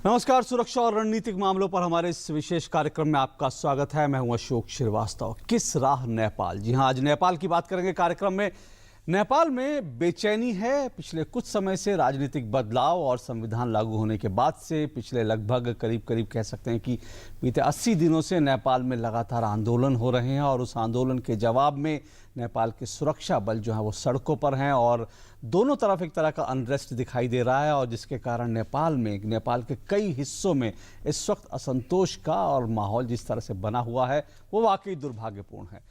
नमस्कार। सुरक्षा और रणनीतिक मामलों पर हमारे इस विशेष कार्यक्रम में आपका स्वागत है। मैं हूं अशोक श्रीवास्तव। किस राह नेपाल। जी हां, आज नेपाल की बात करेंगे कार्यक्रम में। नेपाल में बेचैनी है। पिछले कुछ समय से राजनीतिक बदलाव और संविधान लागू होने के बाद से पिछले लगभग करीब कह सकते हैं कि बीते 80 दिनों से नेपाल में लगातार आंदोलन हो रहे हैं और उस आंदोलन के जवाब में नेपाल के सुरक्षा बल जो है वो सड़कों पर हैं और दोनों तरफ एक तरह का अनरेस्ट दिखाई दे रहा है और जिसके कारण नेपाल के कई हिस्सों में इस वक्त असंतोष का और माहौल जिस तरह से बना हुआ है वो वाकई दुर्भाग्यपूर्ण है।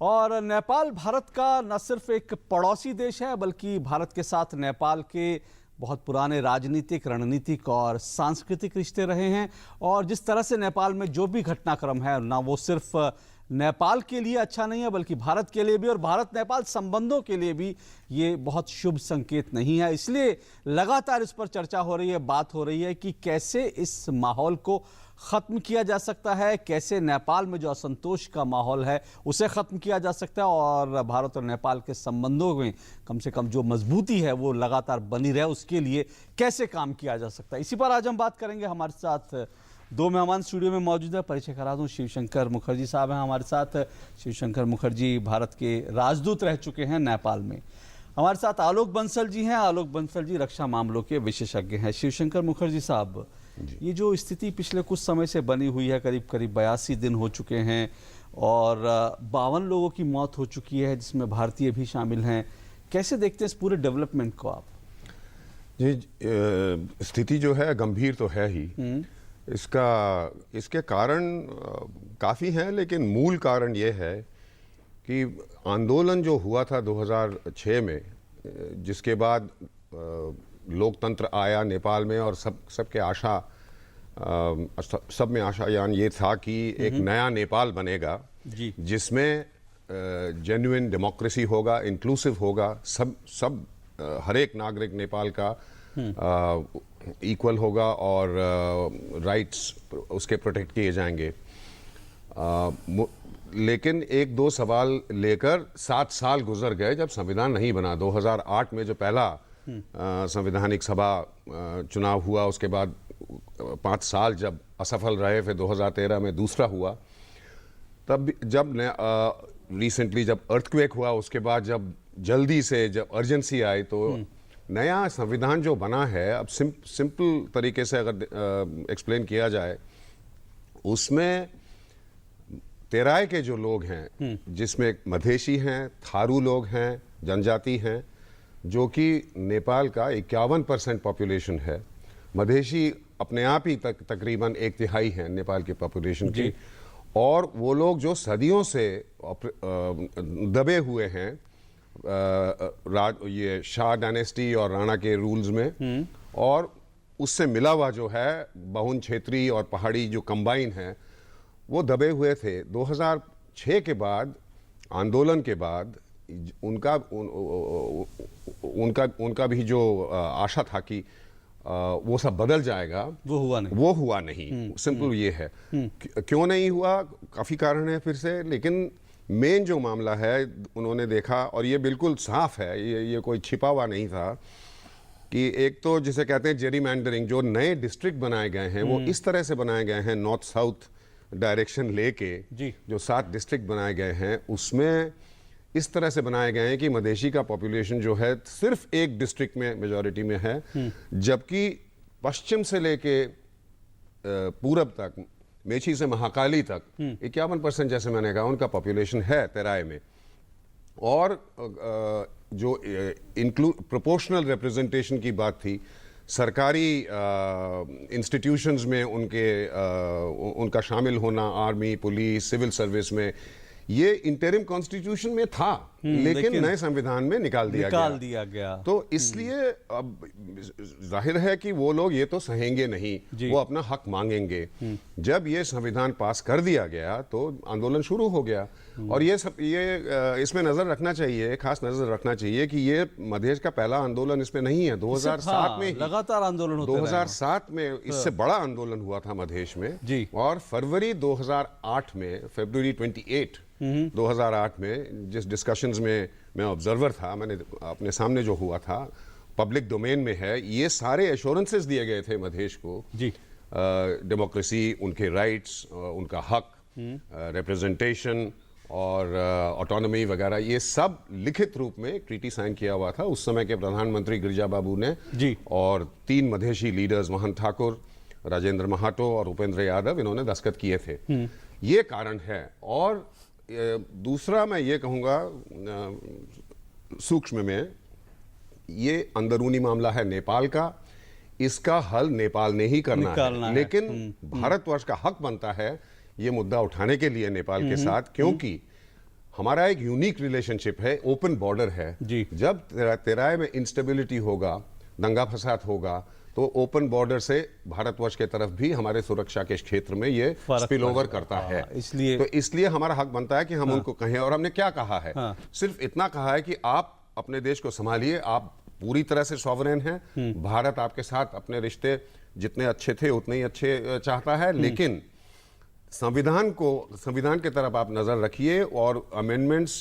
और नेपाल भारत का न सिर्फ एक पड़ोसी देश है बल्कि भारत के साथ नेपाल के बहुत पुराने राजनीतिक, रणनीतिक और सांस्कृतिक रिश्ते रहे हैं। और जिस तरह से नेपाल में जो भी घटनाक्रम है ना वो सिर्फ नेपाल के लिए अच्छा नहीं है बल्कि भारत के लिए भी और भारत नेपाल संबंधों के लिए भी ये बहुत शुभ संकेत नहीं है। इसलिए लगातार इस पर चर्चा हो रही है, बात हो रही है कि कैसे इस माहौल को ख़त्म किया जा सकता है, कैसे नेपाल में जो असंतोष का माहौल है उसे ख़त्म किया जा सकता है और भारत और नेपाल के संबंधों में कम से कम जो मजबूती है वो लगातार बनी रहे उसके लिए कैसे काम किया जा सकता है। इसी पर आज हम बात करेंगे। हमारे साथ दो मेहमान स्टूडियो में मौजूद है। परिचय करा दूं, शिवशंकर मुखर्जी साहब हैं हमारे साथ। शिवशंकर मुखर्जी भारत के राजदूत रह चुके हैं नेपाल में। हमारे साथ आलोक बंसल जी हैं। आलोक बंसल जी रक्षा मामलों के विशेषज्ञ हैं। शिवशंकर मुखर्जी साहब, ये जो स्थिति पिछले कुछ समय से बनी हुई है, करीब 82 दिन हो चुके हैं और 52 लोगों की मौत हो चुकी है जिसमें भारतीय भी शामिल हैं, कैसे देखते हैं इस पूरे डेवलपमेंट को आप? जी, स्थिति जो है गंभीर तो है ही। इसके कारण काफ़ी हैं, लेकिन मूल कारण ये है कि आंदोलन जो हुआ था 2006 में, जिसके बाद लोकतंत्र आया नेपाल में और सबके सब में आशायान ये था कि एक नया नेपाल बनेगा जिसमें जेन्युइन डेमोक्रेसी होगा, इंक्लूसिव होगा, सब हर एक नागरिक नेपाल का इक्वल होगा और राइट्स उसके प्रोटेक्ट किए जाएंगे। लेकिन एक दो सवाल लेकर 7 साल गुजर गए जब संविधान नहीं बना। 2008 में जो पहला संवैधानिक सभा चुनाव हुआ, उसके बाद 5 साल जब असफल रहे, फिर 2013 में दूसरा हुआ। तब जब रिसेंटली जब अर्थक्वेक हुआ, उसके बाद जब जल्दी से जब अर्जेंसी आई तो नया संविधान जो बना है, अब सिंपल तरीके से अगर एक्सप्लेन किया जाए, उसमें तेराय के जो लोग हैं, जिसमें मधेशी हैं, थारू लोग हैं, जनजाति हैं, जो कि नेपाल का 51% पॉपुलेशन है। मधेशी अपने आप ही तकरीबन 1/3 हैं नेपाल की पॉपुलेशन की। और वो लोग जो सदियों से दबे हुए हैं ये शाह डायनेस्टी और राणा के रूल्स में, और उससे मिला हुआ जो है बहुन क्षेत्रीय और पहाड़ी जो कंबाइन है, वो दबे हुए थे। 2006 के बाद, आंदोलन के बाद, उनका भी जो आशा था कि वो सब बदल जाएगा, वो हुआ नहीं। सिंपल ये है। क्यों नहीं हुआ? काफ़ी कारण है फिर से, लेकिन मेन जो मामला है उन्होंने देखा, और ये बिल्कुल साफ है, ये कोई छिपा हुआ नहीं था, कि एक तो जिसे कहते हैं जेरीमैंडरिंग, जो नए डिस्ट्रिक्ट बनाए गए हैं वो इस तरह से बनाए गए हैं, नॉर्थ साउथ डायरेक्शन लेके जो 7 डिस्ट्रिक्ट बनाए गए हैं उसमें इस तरह से बनाए गए हैं कि मधेशी का पॉपुलेशन जो है सिर्फ एक डिस्ट्रिक्ट में मेजॉरिटी में है, जबकि पश्चिम से लेके पूरब तक, मेची से महाकाली तक 51% जैसे मैंने कहा उनका पॉपुलेशन है तेराय में। और जो प्रोपोर्शनल रिप्रेजेंटेशन की बात थी, सरकारी इंस्टीट्यूशंस में उनका शामिल होना, आर्मी, पुलिस, सिविल सर्विस में, ये इंटरिम कॉन्स्टिट्यूशन में था, लेकिन नए संविधान में निकाल दिया गया। तो इसलिए अब जाहिर है कि वो लोग ये तो सहेंगे नहीं, वो अपना हक मांगेंगे। जब ये संविधान पास कर दिया गया तो आंदोलन शुरू हो गया। और ये इसमें नजर रखना चाहिए, खास नजर रखना चाहिए कि ये मधेश का पहला आंदोलन इसमें नहीं है। 2007 में लगातार आंदोलन होते रहे। 2007 में इससे बड़ा आंदोलन हुआ था मधेश में, और फरवरी 2008 में, फरवरी 28 2008 में, जिस डिस्कशंस में मैं ऑब्जर्वर था, मैंने अपने सामने जो हुआ था, पब्लिक डोमेन में है, ये सारे एश्योरेंसेस दिए गए थे मधेश को जी डेमोक्रेसी, उनके राइट्स, उनका हक, रिप्रेजेंटेशन और ऑटोनॉमी वगैरह, ये सब लिखित रूप में एक ट्रीटी साइन किया हुआ था उस समय के प्रधानमंत्री गिरिजा बाबू ने जी। और 3 मधेसी लीडर्स महंत ठाकुर, राजेंद्र महातो और उपेंद्र यादव, इन्होंने दस्तखत किए थे। ये कारण है। और दूसरा मैं ये कहूँगा सूक्ष्म में, ये अंदरूनी मामला है नेपाल का, इसका हल नेपाल ने ही करना है। लेकिन भारतवर्ष का हक बनता है ये मुद्दा उठाने के लिए नेपाल के साथ, क्योंकि हमारा एक यूनिक रिलेशनशिप है, ओपन बॉर्डर है जी। जब तेराय में इंस्टेबिलिटी होगा, दंगा फसाद होगा, तो ओपन बॉर्डर से भारतवर्ष के तरफ भी हमारे सुरक्षा के क्षेत्र में ये स्पिल ओवर करता है। इसलिए हमारा हक बनता है कि हम उनको कहें। और हमने क्या कहा है, सिर्फ इतना कहा है कि आप अपने देश को संभालिए, आप पूरी तरह से सॉवरेन हैं, भारत आपके साथ अपने रिश्ते जितने अच्छे थे उतने ही अच्छे चाहता है, लेकिन संविधान के तरफ आप नजर रखिए और अमेंडमेंट्स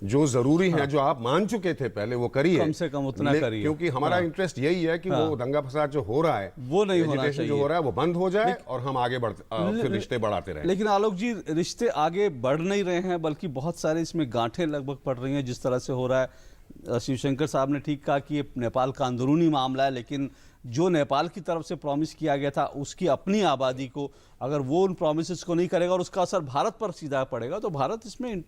जो जरूरी हैं, जो आप मान चुके थे पहले, वो करिए, कम से कम उतना करिए, क्योंकि हमारा इंटरेस्ट यही है कि वो दंगा फसाद जो हो रहा है, वो नहीं होना चाहिए, जो हो रहा है वो बंद हो जाए और हम आगे फिर रिश्ते बढ़ाते रहें। लेकिन आलोक जी, रिश्ते आगे बढ़ नहीं रहे हैं, बल्कि बहुत सारे इसमें गांठें लगभग पड़ रही हैं जिस तरह से हो रहा है। शिवशंकर साहब ने ठीक कहा कि ये नेपाल का अंदरूनी मामला है, लेकिन जो नेपाल की तरफ से प्रॉमिस किया गया था उसकी अपनी आबादी को, अगर वो उन प्रॉमिसेस को नहीं करेगा और उसका असर भारत पर सीधा पड़ेगा, तो भारत इसमें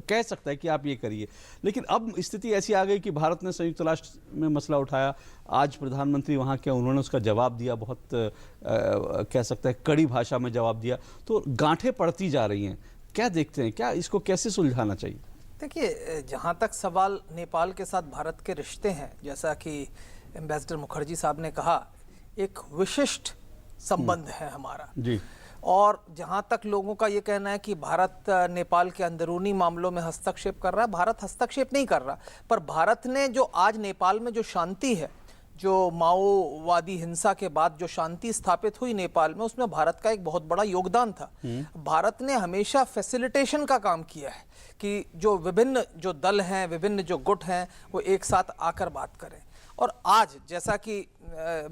कह सकता है कि आप ये करिए। लेकिन अब स्थिति ऐसी आ गई कि भारत ने संयुक्त राष्ट्र में मसला उठाया, आज प्रधानमंत्री वहाँ के, उन्होंने उसका जवाब दिया, बहुत कह सकते हैं कड़ी भाषा में जवाब दिया, तो गांठें पड़ती जा रही हैं। क्या देखते हैं, क्या इसको कैसे सुलझाना चाहिए? देखिए, जहाँ तक सवाल नेपाल के साथ भारत के रिश्ते हैं, जैसा कि एम्बेसडर मुखर्जी साहब ने कहा, एक विशिष्ट संबंध है हमारा जी। और जहाँ तक लोगों का ये कहना है कि भारत नेपाल के अंदरूनी मामलों में हस्तक्षेप कर रहा है, भारत हस्तक्षेप नहीं कर रहा, पर भारत ने जो आज नेपाल में जो शांति है, जो माओवादी हिंसा के बाद जो शांति स्थापित हुई नेपाल में, उसमें भारत का एक बहुत बड़ा योगदान था। भारत ने हमेशा फैसिलिटेशन का काम किया है कि जो विभिन्न जो दल हैं, विभिन्न जो गुट हैं, वो एक साथ आकर बात करें। और आज जैसा कि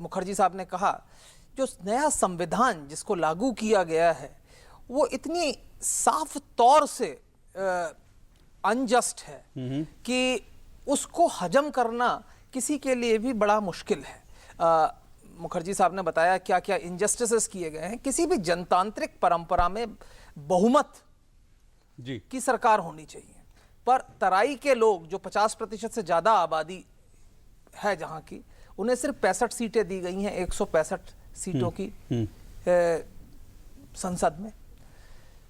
मुखर्जी साहब ने कहा, जो नया संविधान जिसको लागू किया गया है, वो इतनी साफ तौर से अनजस्ट है कि उसको हजम करना किसी के लिए भी बड़ा मुश्किल है। मुखर्जी साहब ने बताया क्या क्या इनजस्टिसेस किए गए हैं। किसी भी जनतांत्रिक परंपरा में बहुमत जी की सरकार होनी चाहिए, पर तराई के लोग जो 50% से ज्यादा आबादी है जहां की, उन्हें सिर्फ 65 सीटें दी गई हैं 165 सीटों की संसद में।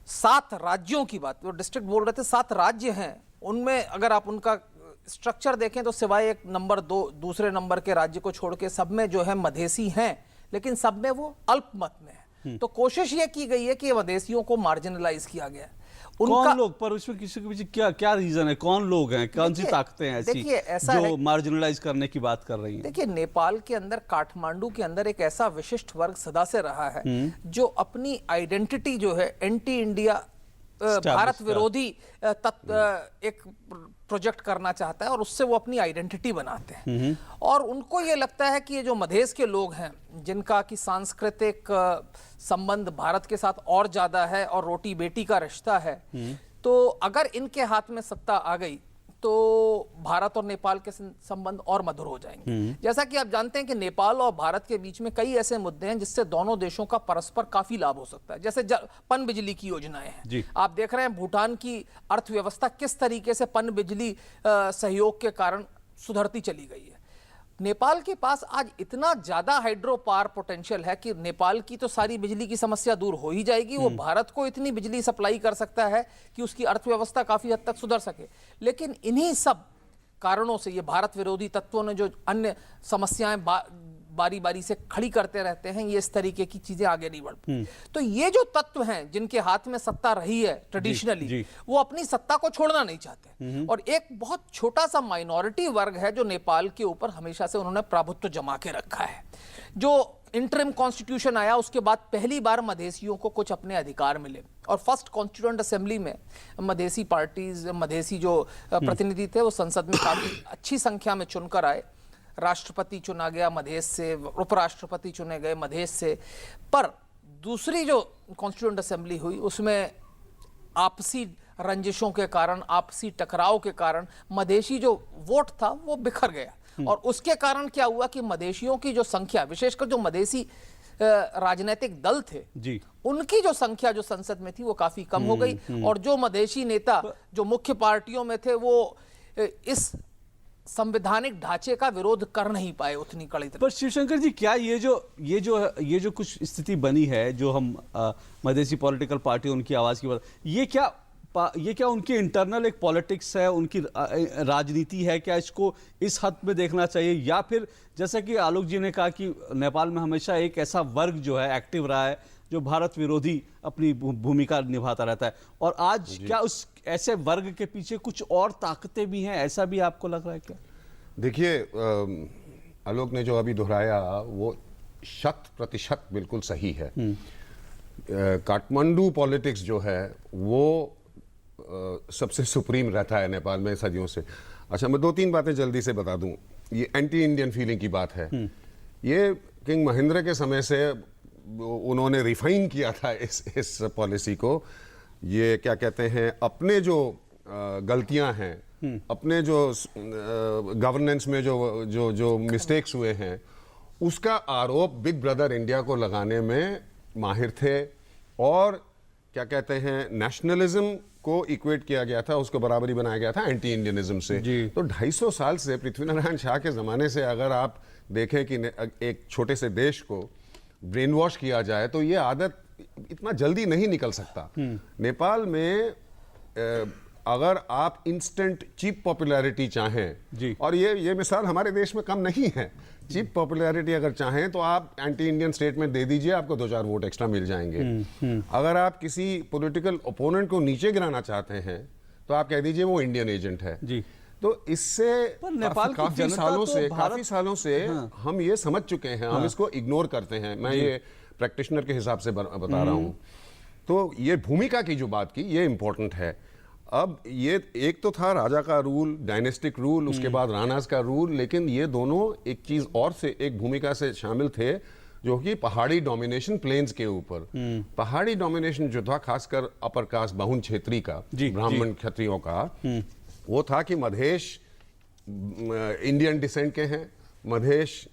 7 राज्यों की बात, वो डिस्ट्रिक्ट बोल रहे थे, 7 राज्य हैं, उनमें अगर आप उनका स्ट्रक्चर देखें तो सिवाय एक नंबर 2 दूसरे नंबर के राज्य को छोड़ के सब में जो है मधेसी हैं, लेकिन सब में वो अल्पमत में है। तो कोशिश ये की गई है कि मधेसियों को मार्जिनलाइज किया गया है। कौन लोग, पर उसमें किसी के पीछे क्या क्या रीजन है, कौन लोग हैं, कौन सी ताकतें हैं ऐसी जो मार्जिनलाइज करने की बात कर रही हैं? देखिए, नेपाल के अंदर, काठमांडू के अंदर एक ऐसा विशिष्ट वर्ग सदा से रहा है जो अपनी आइडेंटिटी जो है एंटी इंडिया, भारत विरोधी एक प्रोजेक्ट करना चाहता है और उससे वो अपनी आइडेंटिटी बनाते हैं। और उनको ये लगता है कि ये जो मधेश के लोग हैं, जिनका कि सांस्कृतिक संबंध भारत के साथ और ज्यादा है और रोटी बेटी का रिश्ता है, तो अगर इनके हाथ में सत्ता आ गई तो भारत और नेपाल के संबंध और मधुर हो जाएंगे। जैसा कि आप जानते हैं कि नेपाल और भारत के बीच में कई ऐसे मुद्दे हैं जिससे दोनों देशों का परस्पर काफी लाभ हो सकता है। जैसे पनबिजली की योजनाएं हैं, आप देख रहे हैं भूटान की अर्थव्यवस्था किस तरीके से पनबिजली सहयोग के कारण सुधरती चली गई है। नेपाल के पास आज इतना ज्यादा हाइड्रो पावर पोटेंशियल है कि नेपाल की तो सारी बिजली की समस्या दूर हो ही जाएगी। वो भारत को इतनी बिजली सप्लाई कर सकता है कि उसकी अर्थव्यवस्था काफी हद तक सुधर सके। लेकिन इन्हीं सब कारणों से ये भारत विरोधी तत्वों ने जो अन्य समस्याएं बारी बारी से खड़ी करते रहते हैं, ये इस तरीके की चीजें आगे नहीं बढ़ती। तो ये जो तत्व हैं जिनके हाथ में सत्ता रही है ट्रेडिशनली, वो अपनी सत्ता को छोड़ना नहीं चाहते। और एक बहुत छोटा सा माइनॉरिटी वर्ग है जो नेपाल के ऊपर हमेशा से उन्होंने प्रभुत्व जमा के रखा है। जो इंटरिम कॉन्स्टिट्यूशन आया उसके बाद पहली बार मधेसियों को कुछ अपने अधिकार मिले और फर्स्ट कॉन्स्टिट्यूएंट असेंबली में मधेसी पार्टीज, मधेसी जो प्रतिनिधि थे वो संसद में काफी अच्छी संख्या में चुनकर आए। राष्ट्रपति चुना गया मधेश से, उपराष्ट्रपति चुने गए मधेश से, पर दूसरी जो कॉन्स्टिट्यूएंट असेंबली हुई उसमें आपसी रंजिशों के कारण, आपसी टकराव के कारण मधेशी जो वोट था वो बिखर गया। और उसके कारण क्या हुआ कि मधेशियों की जो संख्या, विशेषकर जो मधेसी राजनीतिक दल थे जी, उनकी जो संख्या जो संसद में थी वो काफी कम हो गई। और जो मधेशी नेता जो मुख्य पार्टियों में थे वो इस संवैधानिक ढांचे का विरोध कर नहीं पाए उतनी कड़ी तरह। पर शिवशंकर जी, क्या ये जो कुछ स्थिति बनी है, जो हम मधेसी पॉलिटिकल पार्टी उनकी आवाज की बात, ये क्या उनकी इंटरनल एक पॉलिटिक्स है, उनकी राजनीति है? क्या इसको इस हद में देखना चाहिए, या फिर जैसा कि आलोक जी ने कहा कि नेपाल में हमेशा एक ऐसा वर्ग जो है एक्टिव रहा है जो भारत विरोधी अपनी भूमिका निभाता रहता है, और आज क्या उस ऐसे वर्ग के पीछे कुछ और ताकतें भी हैं, ऐसा भी आपको लग रहा है क्या? देखिए, आलोक ने जो अभी दोहराया वो 100% बिल्कुल सही है। काठमांडू पॉलिटिक्स जो है वो सबसे सुप्रीम रहता है नेपाल में सदियों से। अच्छा, मैं 2-3 बातें जल्दी से बता दूं। ये एंटी इंडियन फीलिंग की बात है, ये किंग महेंद्र के समय से उन्होंने रिफाइन किया था इस पॉलिसी को। ये क्या कहते हैं, अपने जो गलतियां हैं, अपने जो गवर्नेंस में जो मिस्टेक्स हुए हैं, उसका आरोप बिग ब्रदर इंडिया को लगाने में माहिर थे। और क्या कहते हैं, नेशनलिज्म को इक्वेट किया गया था, उसको बराबरी बनाया गया था एंटी इंडियनिज्म से। तो 250 साल से, पृथ्वीनारायण शाह के जमाने से अगर आप देखें कि एक छोटे से देश को ब्रेन वॉश किया जाए तो ये आदत इतना जल्दी नहीं निकल सकता। नेपाल में अगर आप इंस्टेंट चीप पॉपुलैरिटी चाहें, और ये मिसाल हमारे देश में कम नहीं है, चीप पॉपुलैरिटी अगर चाहें तो आप एंटी इंडियन स्टेटमेंट दे दीजिए, आपको 2-4 वोट एक्स्ट्रा मिल जाएंगे। अगर आप किसी पॉलिटिकल ओपोनेंट को नीचे गिराना चाहते हैं तो आप कह दीजिए वो इंडियन एजेंट है जी। तो इससे नेपाल काफी सालों से हम ये समझ चुके हैं, हम इसको इग्नोर करते हैं। मैं ये प्रैक्टिशनर के हिसाब से बता रहा हूं। तो ये भूमिका की जो बात की, ये इंपॉर्टेंट है। अब ये एक तो था राजा का रूल, डायनेस्टिक रूल, उसके बाद राणास का रूल, लेकिन ये दोनों एक चीज और से, एक भूमिका से शामिल थे जो कि पहाड़ी डोमिनेशन प्लेन्स के ऊपर। पहाड़ी डोमिनेशन जो था, खासकर अपर कास्ट बहुन क्षेत्री का, ब्राह्मण क्षत्रियों का, वो था कि मधेश इंडियन डिसेंट के हैं, मधेश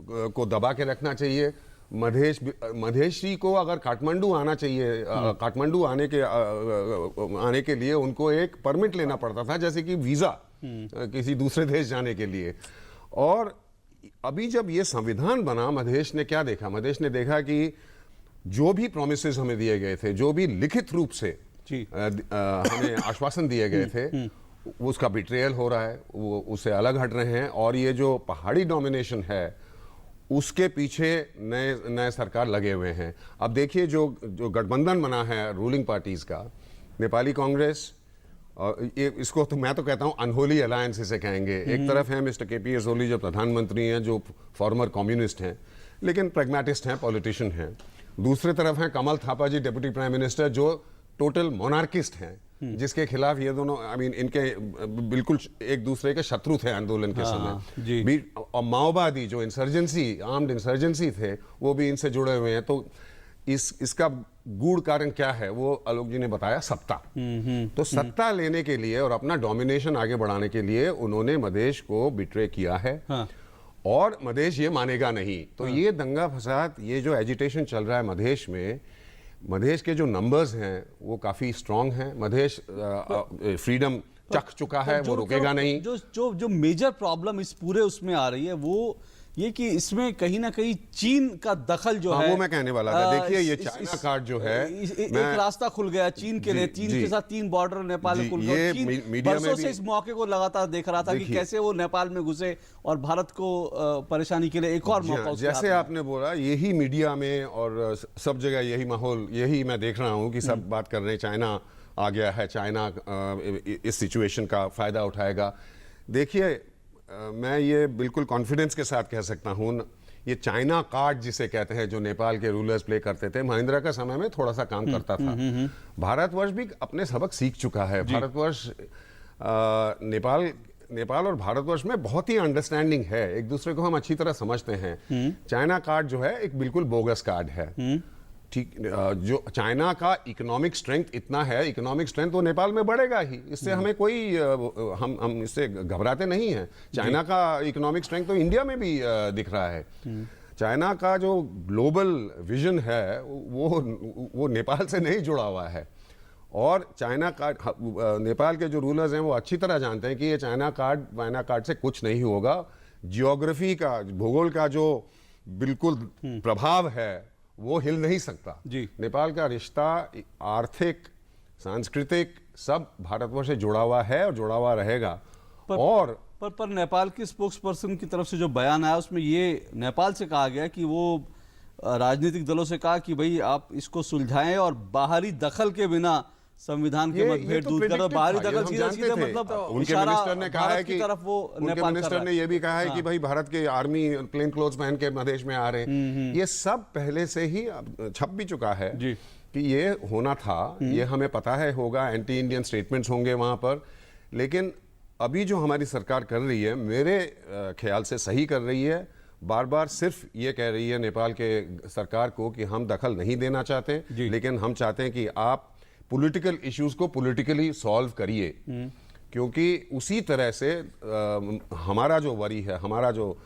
को दबा के रखना चाहिए। मधेशी को अगर काठमांडू आना चाहिए, काठमांडू आने के लिए उनको एक परमिट लेना पड़ता था, जैसे कि वीजा किसी दूसरे देश जाने के लिए। और अभी जब ये संविधान बना, मधेश ने क्या देखा? मधेश ने देखा कि जो भी प्रोमिसेस हमें दिए गए थे, जो भी लिखित रूप से हमें आश्वासन दिए गए थे, उसका बिट्रेयल हो रहा है, वो उससे अलग हट रहे हैं। और ये जो पहाड़ी डोमिनेशन है उसके पीछे नए सरकार लगे हुए हैं। अब देखिए जो गठबंधन बना है रूलिंग पार्टीज का, नेपाली कांग्रेस, और ये इसको तो मैं तो कहता हूं अनहोली अलायंस इसे कहेंगे। एक तरफ है मिस्टर KPS ओली जो प्रधानमंत्री हैं, जो फॉर्मर कम्युनिस्ट हैं लेकिन प्रैग्मेटिस्ट हैं, पॉलिटिशियन हैं। दूसरे तरफ हैं कमल थापा जी, डिप्टी प्राइम मिनिस्टर, जो टोटल मोनार्किस्ट हैं, जिसके खिलाफ ये दोनों इनके बिल्कुल एक दूसरे के शत्रु थे आंदोलन के समय। और माओवादी जो आर्म्ड इंसर्जेंसी थे, वो भी इनसे जुड़े हुए हैं। तो इसका गूढ़ कारण क्या है वो आलोक जी ने बताया, सत्ता। तो सत्ता लेने के लिए और अपना डोमिनेशन आगे बढ़ाने के लिए उन्होंने मधेश को बिट्रे किया है। और मधेश ये मानेगा नहीं। तो ये दंगा फसाद, ये जो एजिटेशन चल रहा है मधेश में, मधेश के जो नंबर्स हैं वो काफी स्ट्रांग हैं। मधेश फ्रीडम चख चुका है, वो रुकेगा नहीं। जो मेजर प्रॉब्लम इस पूरे उसमें आ रही है वो ये कि इसमें कहीं ना कहीं चीन का दखल जो है, वो मैं कहने वाला था। देखिए ये चाइना कार्ड जो है, एक रास्ता खुल गया चीन के लिए। चीन के साथ 3 बॉर्डर नेपाल खुल गए। बरसों से इस मौके को लगातार देख रहा था कि कैसे वो नेपाल में घुसे और भारत को परेशानी के लिए एक और मौका। जैसे आपने बोला, यही मीडिया में और सब जगह यही माहौल, यही मैं देख रहा हूँ कि सब बात कर रहे हैं चाइना आ गया है, चाइना इस सिचुएशन का फायदा उठाएगा। देखिए मैं ये बिल्कुल कॉन्फिडेंस के साथ कह सकता हूँ, ये चाइना कार्ड जिसे कहते हैं, जो नेपाल के रूलर्स प्ले करते थे, महेंद्र का समय में थोड़ा सा काम करता था। भारतवर्ष भी अपने सबक सीख चुका है। भारतवर्ष नेपाल नेपाल और भारतवर्ष में बहुत ही अंडरस्टैंडिंग है, एक दूसरे को हम अच्छी तरह समझते हैं। चाइना कार्ड जो है एक बिल्कुल बोगस कार्ड है। ठीक, जो चाइना का इकोनॉमिक स्ट्रेंथ इतना है, इकोनॉमिक स्ट्रेंथ तो नेपाल में बढ़ेगा ही, इससे हमें कोई हम इससे घबराते नहीं हैं। चाइना का इकोनॉमिक स्ट्रेंथ तो इंडिया में भी दिख रहा है। चाइना का जो ग्लोबल विजन है वो नेपाल से नहीं जुड़ा हुआ है। और चाइना कार्ड, नेपाल के जो रूलर्स हैं वो अच्छी तरह जानते हैं कि ये चाइना कार्ड से कुछ नहीं होगा। जियोग्राफी का, भूगोल का जो बिल्कुल प्रभाव है वो हिल नहीं सकता जी। नेपाल का रिश्ता आर्थिक, सांस्कृतिक सब भारतवर्ष से जुड़ा हुआ है और जुड़ा हुआ रहेगा। पर नेपाल की स्पोक्स पर्सन की तरफ से जो बयान आया उसमें ये नेपाल से कहा गया कि वो राजनीतिक दलों से कहा कि भाई आप इसको सुलझाएं और बाहरी दखल के बिना संविधान के मतभेद दूर करो। बाहरी दखल सीधा मतलब उनके मिनिस्टर ने कहा है कि उनके मिनिस्टर ने यह भी कहा है कि भाई भारत के आर्मी प्लेन क्लोथ्स पहन के मधेश में आ रहे हैं। ये सब पहले से ही छप भी चुका है कि ये होना था, ये हमें पता है होगा। एंटी इंडियन स्टेटमेंट्स होंगे वहां पर, लेकिन अभी जो हमारी सरकार कर रही है मेरे ख्याल से सही कर रही है। बार बार सिर्फ ये कह रही है नेपाल के सरकार को कि हम दखल नहीं देना चाहते, लेकिन हम चाहते हैं कि आप पॉलिटिकल इश्यूज को पॉलिटिकली सॉल्व करिए, क्योंकि उसी तरह से हमारा जो वरी है, हमारा जो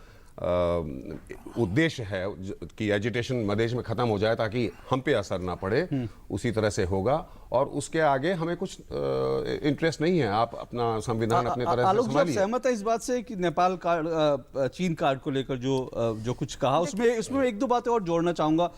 उद्देश्य है कि एजिटेशन मधेश में खत्म हो जाए ताकि हम पे असर ना पड़े, उसी तरह से होगा। और उसके आगे हमें कुछ इंटरेस्ट नहीं है। आप अपना संविधान अपने तरह से संभालिए। सहमत है इस बात से कि नेपाल कार्ड, चीन कार्ड को लेकर जो कुछ कहा, उसमें एक दो बातें और जोड़ना चाहूंगा।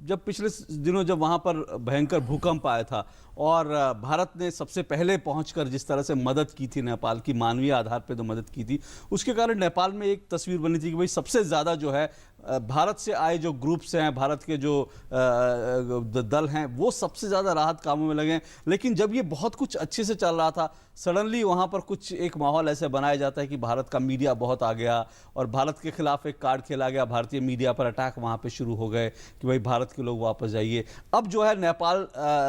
जब पिछले दिनों जब वहां पर भयंकर भूकंप आया था और भारत ने सबसे पहले पहुंचकर जिस तरह से मदद की थी नेपाल की, मानवीय आधार पे तो मदद की थी, उसके कारण नेपाल में एक तस्वीर बनी थी कि भाई सबसे ज़्यादा जो है भारत से आए जो ग्रुप्स हैं, भारत के जो दल हैं, वो सबसे ज़्यादा राहत कामों में लगे हैं। लेकिन जब ये बहुत कुछ अच्छे से चल रहा था, सडनली वहाँ पर कुछ एक माहौल ऐसे बनाया जाता है कि भारत का मीडिया बहुत आ गया और भारत के खिलाफ एक कार्ड खेला गया, भारतीय मीडिया पर अटैक वहाँ पर शुरू हो गए कि भाई भारत के लोग वापस जाइए। अब जो है नेपाल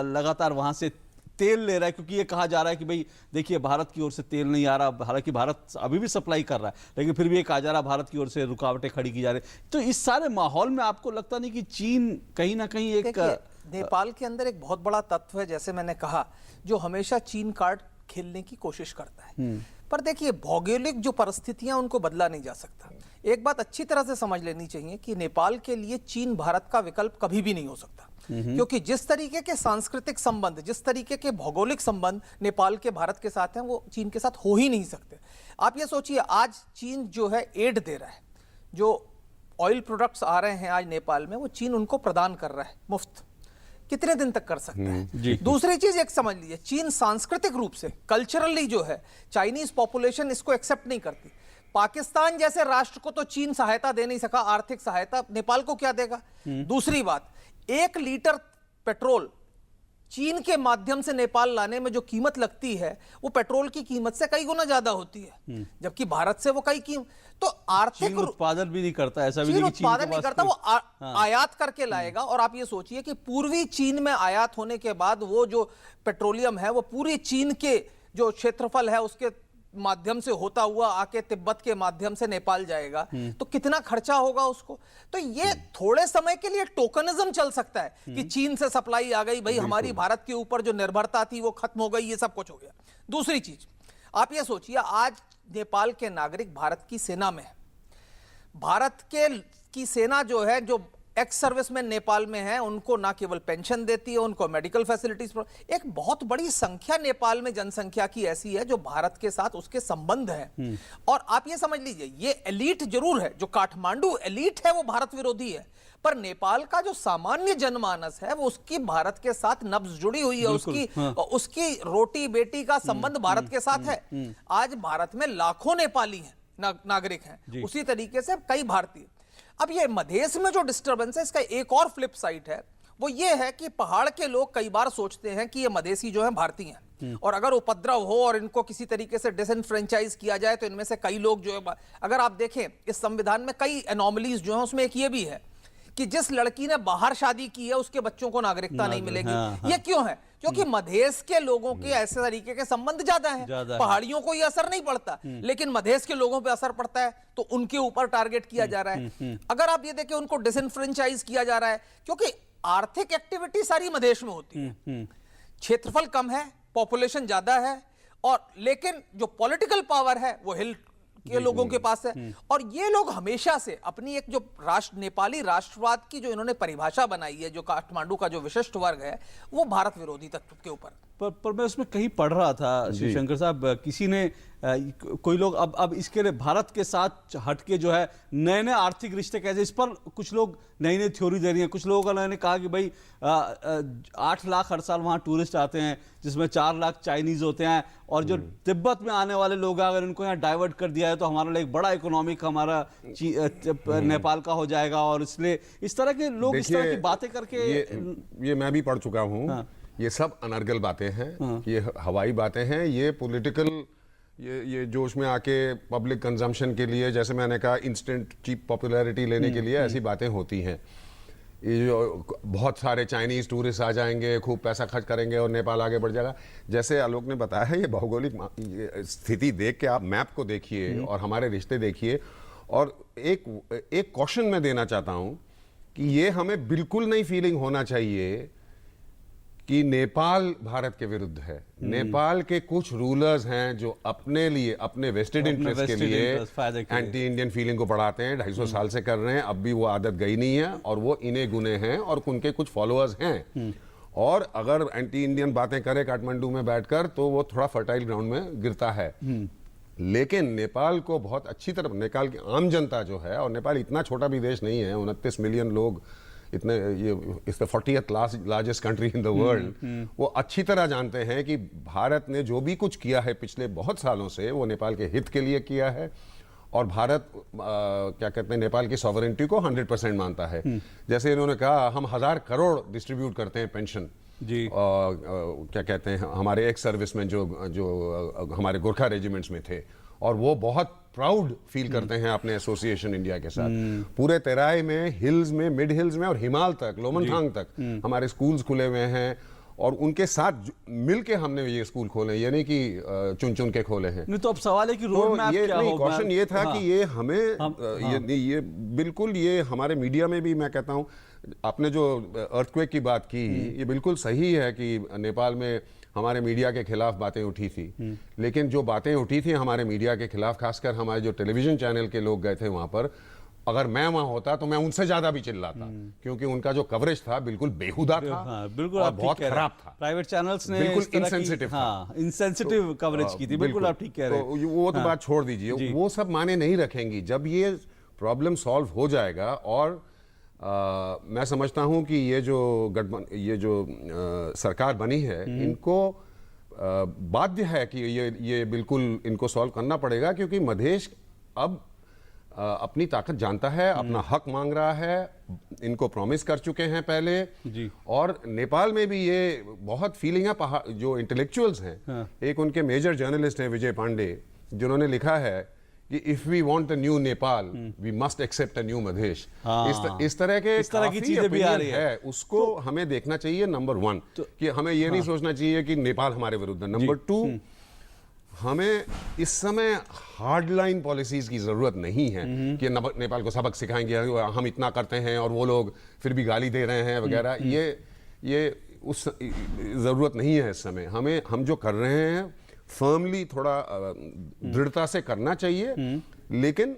लगातार वहाँ से तेल ले रहा है, क्योंकि ये कहा जा रहा है कि भाई देखिए भारत की ओर से तेल नहीं आ रहा। हालांकि भारत अभी भी सप्लाई कर रहा है, लेकिन फिर भी ये कहा जा रहा है भारत की ओर से रुकावटें खड़ी की जा रही। तो इस सारे माहौल में आपको लगता नहीं कि चीन कहीं ना कहीं एक नेपाल के अंदर एक बहुत बड़ा तत्व है, जैसे मैंने कहा, जो हमेशा चीन कार्ड खेलने की कोशिश करता है। पर देखिए भौगोलिक जो परिस्थितियां उनको बदला नहीं जा सकता। एक बात अच्छी तरह से समझ लेनी चाहिए कि नेपाल के लिए चीन भारत का विकल्प कभी भी नहीं हो सकता, क्योंकि जिस तरीके के सांस्कृतिक संबंध, जिस तरीके के भौगोलिक संबंध नेपाल के भारत के साथ हैं, वो चीन के साथ हो ही नहीं सकते। आप ये सोचिए, आज चीन जो है एड दे रहा है, जो ऑयल प्रोडक्ट्स आ रहे हैं आज नेपाल में, वो चीन उनको प्रदान कर रहा है मुफ्त। कितने दिन तक कर सकता है? दूसरी चीज एक समझ लीजिए, चीन सांस्कृतिक रूप से, कल्चरली जो है, चाइनीज पॉपुलेशन इसको एक्सेप्ट नहीं करती। पाकिस्तान जैसे राष्ट्र को तो चीन सहायता दे नहीं सका, आर्थिक सहायता, नेपाल को क्या देगा? दूसरी बात, 1 लीटर पेट्रोल चीन के माध्यम से नेपाल लाने में जो कीमत लगती है, वो पेट्रोल की कीमत से कई गुना ज्यादा होती है, जबकि भारत से वो कई कीमत। तो आर्थिक उत्पादन भी नहीं करता, ऐसा भी नहीं कि चीन उत्पादन नहीं करता, वो आयात करके लाएगा। और आप ये सोचिए कि पूर्वी चीन में आयात होने के बाद वो जो पेट्रोलियम है, वो पूरी चीन के जो क्षेत्रफल है उसके माध्यम से होता हुआ आके तिब्बत के माध्यम से नेपाल जाएगा, तो कितना खर्चा होगा उसको। तो ये थोड़े समय के लिए टोकनिज्म चल सकता है कि चीन से सप्लाई आ गई, भाई हमारी भारत के ऊपर जो निर्भरता थी वो खत्म हो गई, ये सब कुछ हो गया। दूसरी चीज आप ये सोचिए, आज नेपाल के नागरिक भारत की सेना में है। भारत की सेना जो है, जो एक्स सर्विसमैन नेपाल में है, उनको ना केवल पेंशन देती है, उनको मेडिकल फैसिलिटीज। एक बहुत बड़ी संख्या नेपाल में जनसंख्या की ऐसी है जो भारत के साथ उसके संबंध है। और आप ये समझ लीजिए, ये एलीट जरूर है, जो काठमांडू एलीट है वो भारत विरोधी है, पर नेपाल का जो सामान्य जनमानस है वो उसकी भारत के साथ नब्ज जुड़ी हुई है, उसकी रोटी बेटी का संबंध भारत के साथ है। आज भारत में लाखों नेपाली हैं, नागरिक हैं, उसी तरीके से कई भारतीय। अब ये मधेश में जो डिस्टर्बेंस है, इसका एक और फ्लिप साइड है, वो ये है कि पहाड़ के लोग कई बार सोचते हैं कि ये मधेसी जो है भारतीय हैं, और अगर उपद्रव हो और इनको किसी तरीके से डिसएनफ्रेंचाइज किया जाए तो इनमें से कई लोग जो है, अगर आप देखें इस संविधान में कई एनोमलीज जो है, उसमें एक ये भी है कि जिस लड़की ने बाहर शादी की है उसके बच्चों को नागरिकता नहीं मिलेगी। ये क्यों है? क्योंकि मधेश के लोगों के ऐसे तरीके के संबंध ज्यादा हैं। पहाड़ियों को ये असर नहीं पड़ता, लेकिन मधेश के लोगों पे असर पड़ता है, तो उनके ऊपर टारगेट किया जा रहा है। अगर आप ये देखें, उनको डिसइंफ्रेंचाइज किया जा रहा है, क्योंकि आर्थिक एक्टिविटी सारी मधेश में होती है। क्षेत्रफल कम है, पॉपुलेशन ज्यादा है, और लेकिन जो पॉलिटिकल पावर है वो हिल के लोगों के पास है। और ये लोग हमेशा से अपनी एक जो नेपाली राष्ट्रवाद की जो इन्होंने परिभाषा बनाई है, जो काठमांडू का जो विशिष्ट वर्ग है, वो भारत विरोधी तत्व के ऊपर। पर मैं उसमें कहीं पढ़ रहा था शिवशंकर साहब, किसी ने कोई लोग अब इसके लिए भारत के साथ हटके जो है नए नए आर्थिक रिश्ते कैसे, इस पर कुछ लोग नई नई थ्योरी दे रही हैं। कुछ लोगों ने कहा कि भाई 8 लाख हर साल वहाँ टूरिस्ट आते हैं, जिसमें 4 लाख चाइनीज होते हैं, और जो तिब्बत में आने वाले लोग हैं, अगर इनको यहाँ डाइवर्ट कर दिया है तो हमारे लिए एक बड़ा इकोनॉमिक हमारा नेपाल का हो जाएगा। और इसलिए इस तरह के लोग इस तरह की बातें करके ये मैं भी पढ़ चुका हूँ। ये सब अनर्गल बातें हैं, ये हवाई बातें हैं, ये पॉलिटिकल, ये जोश में आके पब्लिक कंजम्पशन के लिए, जैसे मैंने कहा, इंस्टेंट चीप पॉपुलैरिटी लेने के लिए ऐसी बातें होती हैं। ये जो बहुत सारे चाइनीज टूरिस्ट आ जाएंगे, खूब पैसा खर्च करेंगे और नेपाल आगे बढ़ जाएगा, जैसे आलोक ने बताया है, ये भौगोलिक स्थिति देख के आप मैप को देखिए और हमारे रिश्ते देखिए। और एक कॉशन मैं देना चाहता हूँ कि ये हमें बिल्कुल नहीं फीलिंग होना चाहिए कि नेपाल भारत के विरुद्ध है। नेपाल के कुछ रूलर्स हैं जो अपने लिए, अपने वेस्टेड इंटरेस्ट के लिए एंटी इंडियन फीलिंग को बढ़ाते हैं, 250 साल से कर रहे हैं, अब भी वो आदत गई नहीं है, और वो इन्हें गुने हैं और उनके कुछ फॉलोअर्स हैं। और अगर एंटी इंडियन बातें करे काठमांडू में बैठकर, तो वो थोड़ा फर्टाइल ग्राउंड में गिरता है। लेकिन नेपाल को बहुत अच्छी तरह, नेपाल की आम जनता जो है, और नेपाल इतना छोटा भी देश नहीं है, 29 मिलियन लोग, इतने, ये इस the 40th largest country in the world, वो अच्छी तरह जानते हैं कि भारत ने जो भी कुछ किया है पिछले बहुत सालों से, वो नेपाल के हित के लिए किया है। और भारत क्या कहते हैं, नेपाल की सॉवरेनिटी को 100% मानता है। जैसे इन्होंने कहा, हम 1000 करोड़ डिस्ट्रीब्यूट करते हैं पेंशन जी, क्या कहते हैं, हमारे एक्स सर्विस में जो हमारे गोरखा रेजिमेंट्स में थे, और वो बहुत प्राउड फील करते हैं अपने एसोसिएशन इंडिया के साथ। पूरे तेराई में, हिल्स में, मिड हिल्स में और हिमाल तक, लोमनथांग तक हमारे स्कूल्स खुले हुए हैं, और उनके साथ मिलके हमने ये स्कूल खोले, यानी कि चुन चुन के खोले हैं। नहीं तो अब सवाल है कि रोड मैप क्या होगा? क्वेश्चन ये था कि ये हमें ये बिल्कुल, ये हमारे मीडिया में भी मैं कहता हूँ, आपने जो अर्थक्वेक की बात की, ये बिल्कुल सही है कि नेपाल में हमारे मीडिया के खिलाफ बातें उठी थी, लेकिन जो बातें उठी थी हमारे मीडिया के खिलाफ, खासकर हमारे जो टेलीविजन चैनल के लोग गए थे वहां पर, अगर मैं वहां होता तो मैं उनसे ज्यादा भी चिल्लाता, क्योंकि उनका जो कवरेज था बिल्कुल बेहुदा था, बिल्कुल, और बहुत खराब था। प्राइवेट चैनल्स ने बिल्कुल इनसेंसिटिव, इनसेंसिटिव कवरेज की थी। बिल्कुल आप ठीक कह रहे हैं। वो तो बात छोड़ दीजिए, वो सब माने नहीं रखेंगी। जब ये प्रॉब्लम सॉल्व हो जाएगा, और मैं समझता हूं कि ये जो सरकार बनी है, इनको बाध्य है कि ये बिल्कुल इनको सॉल्व करना पड़ेगा, क्योंकि मधेश अब अपनी ताकत जानता है, अपना हक मांग रहा है, इनको प्रॉमिस कर चुके हैं पहले जी। और नेपाल में भी ये बहुत फीलिंग है। जो इंटेलेक्चुअल्स हैं, एक उनके मेजर जर्नलिस्ट हैं विजय पांडे, जिन्होंने लिखा है कि if we want the new Nepal, we must accept a new Madhesh. इस तरह की चीजें भी आ रही है, उसको हमें देखना चाहिए। नंबर 1 कि हमें ये नहीं सोचना चाहिए कि नेपाल हमारे विरुद्ध है। नंबर 2, हमें इस समय हार्ड लाइन पॉलिसीज की जरूरत नहीं है कि नेपाल को सबक सिखाएंगे, हम इतना करते हैं और वो लोग फिर भी गाली दे रहे हैं वगैरह। ये उस जरूरत नहीं है इस समय। हम जो कर रहे हैं फर्मली, थोड़ा दृढ़ता से करना चाहिए, लेकिन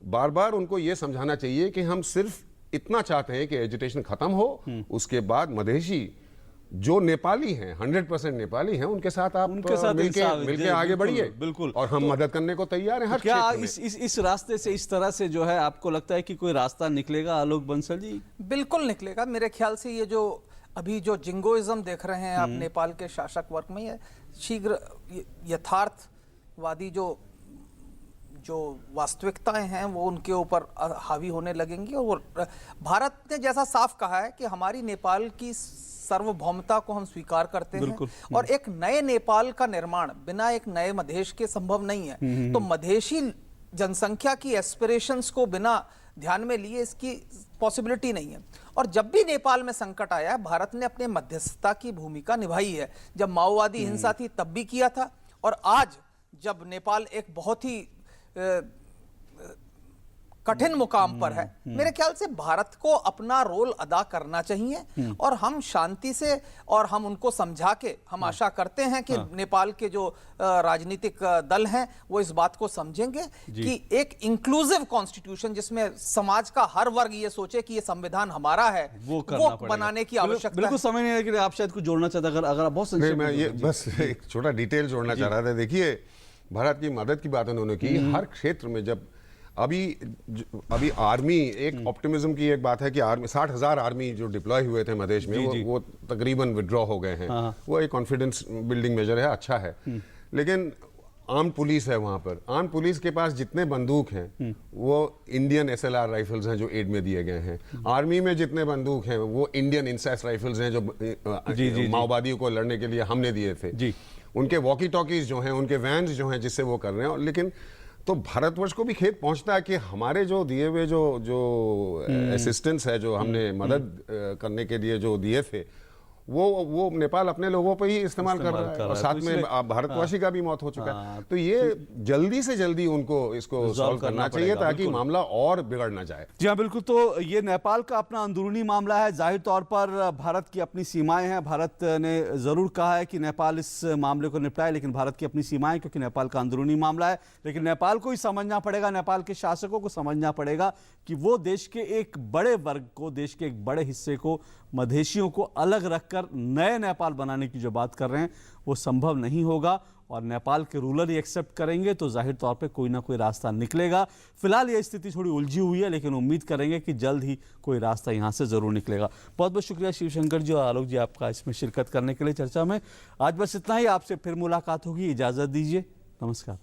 बार बार उनको ये समझाना चाहिए कि हम सिर्फ इतना चाहते हैं कि एजुटेशन खत्म हो, उसके बाद मधेशी जो नेपाली हैं, 100% नेपाली हैं, उनके साथ आप मिलके आगे बढ़िए। बिल्कुल, और हम मदद करने को तैयार हैं हर क्या इस रास्ते से, इस तरह से जो है, आपको लगता है कि कोई रास्ता निकलेगा आलोक बंसल जी? बिल्कुल निकलेगा। मेरे ख्याल से ये जो अभी जो जिंगोइज्म देख रहे हैं आप नेपाल के शासक वर्ग में, ये शीघ्र यथार्थवादी जो वास्तविकताएं हैं वो उनके ऊपर हावी होने लगेंगी। और भारत ने जैसा साफ कहा है कि हमारी नेपाल की सार्वभौमता को हम स्वीकार करते हैं, और एक नए नेपाल का निर्माण बिना एक नए मधेश के संभव नहीं है। तो मधेशी जनसंख्या की एस्पिरेशंस को बिना ध्यान में लिए इसकी पॉसिबिलिटी नहीं है। और जब भी नेपाल में संकट आया, भारत ने अपने मध्यस्थता की भूमिका निभाई है। जब माओवादी हिंसा थी तब भी किया था, और आज जब नेपाल एक बहुत ही कठिन मुकाम पर है, मेरे ख्याल से भारत को अपना रोल अदा करना चाहिए। और हम शांति से, और हम उनको समझा के, हम आशा करते हैं कि नेपाल के जो राजनीतिक दल हैं वो इस बात को समझेंगे कि एक इंक्लूसिव कॉन्स्टिट्यूशन जिसमें समाज का हर वर्ग ये सोचे कि ये संविधान हमारा है, वो बनाने की आवश्यकता है। बिल्कुल समय नहीं है, लेकिन आप शायद कुछ जोड़ना चाहते हैं, अगर आप बहुत संक्षेप में। मैं ये बस एक छोटा डिटेल जोड़ना चाह रहा था। देखिए, भारत की मदद की बात उन्होंने की हर क्षेत्र में। जब अभी आर्मी, एक ऑप्टिमिज्म की एक बात है कि आर्मी 60,000 आर्मी जो डिप्लॉय हुए थे मधेश में, वो तकरीबन विड्रॉ हो गए हैं। वो एक कॉन्फिडेंस बिल्डिंग मेजर है, अच्छा है। लेकिन आर्म पुलिस है वहां पर। आर्म पुलिस के पास जितने बंदूक हैं वो इंडियन SLR राइफल्स हैं जो एड में दिए गए हैं। आर्मी में जितने बंदूक हैं वो इंडियन इंसास राइफल्स हैं जो माओवादियों को लड़ने के लिए हमने दिए थे। उनके वॉकी टॉकीज जो हैं, उनके वैन्स जो हैं जिससे वो कर रहे हैं। लेकिन तो भारतवर्ष को भी खेद पहुंचता है कि हमारे जो दिए हुए जो असिस्टेंस है, जो हमने मदद करने के लिए जो दिए थे, वो नेपाल अपने लोगों पर ही इस्तेमाल कर रहा है। और साथ में भारतवासी का भी मौत हो चुका है। तो ये जल्दी से जल्दी उनको इसको सॉल्व करना चाहिए ताकि मामला और बिगड़ ना जाए। जी हाँ, बिल्कुल। तो ये नेपाल का अपना अंदरूनी मामला है। जाहिर तौर पर भारत की अपनी सीमाएं हैं। भारत ने जरूर कहा है कि नेपाल इस मामले को निपटाए, लेकिन भारत की अपनी सीमाएं, क्योंकि नेपाल का अंदरूनी मामला है। लेकिन नेपाल को ही समझना पड़ेगा, नेपाल के शासकों को समझना पड़ेगा कि वो देश के एक बड़े वर्ग को, देश के एक बड़े हिस्से को, मधेशियों को अलग रखकर नए नेपाल बनाने की जो बात कर रहे हैं वो संभव नहीं होगा। और नेपाल के रूलर ही एक्सेप्ट करेंगे तो जाहिर तौर पे कोई ना कोई रास्ता निकलेगा। फिलहाल ये स्थिति थोड़ी उलझी हुई है, लेकिन उम्मीद करेंगे कि जल्द ही कोई रास्ता यहाँ से जरूर निकलेगा। बहुत बहुत शुक्रिया शिवशंकर जी और आलोक जी आपका इसमें शिरकत करने के लिए चर्चा में। आज बस इतना ही। आपसे फिर मुलाकात होगी। इजाजत दीजिए। नमस्कार।